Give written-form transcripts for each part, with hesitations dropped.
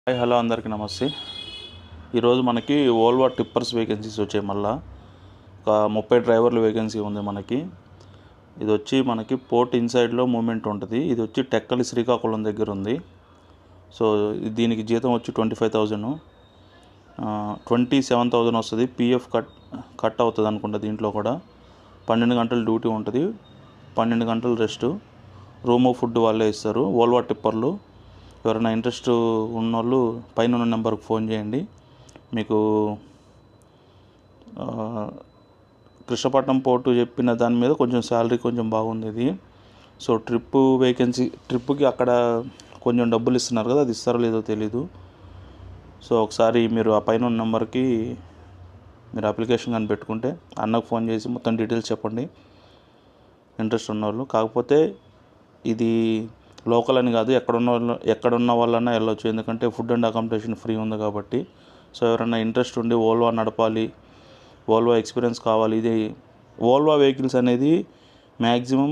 Hi hello అందరికీ నమస్తే. ఈరోజు మనకి వోల్వో టిప్పర్స్ వేకెన్సీస్ వచ్చాయి. మళ్ళీ ఒక 30 డ్రైవర్లు వేకెన్సీ ఉంది మనకి. ఇది వచ్చి మనకి పోర్ట్ ఇన్సైడ్లో మూమెంట్ ఉంటుంది. ఇది వచ్చి టెక్కలి శ్రీకాకుళం దగ్గర ఉంది. సో దీనికి జీతం వచ్చి 25,000, 27,000 వస్తుంది. పిఎఫ్ కట్ అవుతుంది అనుకుంటా. దీంట్లో కూడా 12 గంటలు డ్యూటీ ఉంటుంది, 12 గంటలు రెస్ట్. రూము ఫుడ్ వాళ్ళే ఇస్తారు. వోల్వో టిప్పర్లు ఎవరైనా ఇంట్రెస్ట్ ఉన్నోళ్ళు పైన ఉన్న నెంబర్కి ఫోన్ చేయండి. మీకు కృష్ణపట్నం పోర్టు చెప్పిన దాని మీద కొంచెం శాలరీ కొంచెం బాగుంది ఇది. సో ట్రిప్కి అక్కడ కొంచెం డబ్బులు ఇస్తున్నారు కదా, అది ఇస్తారో లేదో తెలీదు. సో ఒకసారి మీరు ఆ పైన ఉన్న నెంబర్కి మీరు అప్లికేషన్ కానీ పెట్టుకుంటే అన్నకు ఫోన్ చేసి మొత్తం డీటెయిల్స్ చెప్పండి ఇంట్రెస్ట్ ఉన్నవాళ్ళు. కాకపోతే ఇది లోకల్ అని కాదు, ఎక్కడున్న వాళ్ళన్నా వెళ్ళొచ్చు, ఎందుకంటే ఫుడ్ అండ్ అకామిడేషన్ ఫ్రీ ఉంది కాబట్టి. సో ఎవరైనా ఇంట్రెస్ట్ ఉండి వోల్వో నడపాలి, వోల్వో ఎక్స్పీరియన్స్ కావాలి, ఇది వోల్వో వెహికల్స్ అనేది మ్యాక్సిమం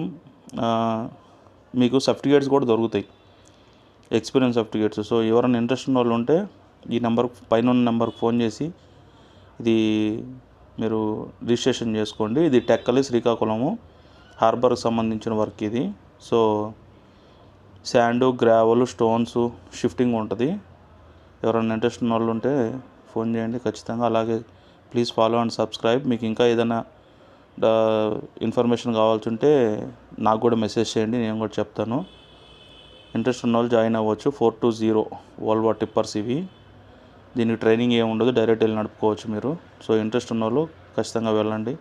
మీకు సర్టిఫికేట్స్ కూడా దొరుకుతాయి, ఎక్స్పీరియన్స్ సర్టిఫికేట్స్. సో ఎవరైనా ఇంట్రెస్ట్ ఉన్న వాళ్ళు ఉంటే ఈ నెంబర్ పైన ఉన్న నెంబర్కి ఫోన్ చేసి ఇది మీరు రిజిస్ట్రేషన్ చేసుకోండి. ఇది టెక్కలి శ్రీకాకుళము హార్బర్కి సంబంధించిన వర్క్ ఇది. So sand, gravel, stones shifting ఉంటుంది. ఎవరైనా ఇంట్రెస్ట్ ఉన్న వాళ్ళు ఉంటే ఫోన్ చేయండి ఖచ్చితంగా. అలాగే ప్లీజ్ ఫాలో అండ్ సబ్స్క్రైబ్. మీకు ఇంకా ఏదైనా ఇన్ఫర్మేషన్ కావాల్సి ఉంటే నాకు కూడా మెసేజ్ చేయండి, నేను కూడా చెప్తాను. ఇంట్రెస్ట్ ఉన్న వాళ్ళు జాయిన్ అవ్వచ్చు. 420 వోల్వో టిప్పర్స్ ఇవి. దీనికి ట్రైనింగ్ ఏమి ఉండదు, డైరెక్ట్ వెళ్ళి నడుపుకోవచ్చు మీరు. సో ఇంట్రెస్ట్ ఉన్న వాళ్ళు ఖచ్చితంగా వెళ్ళండి.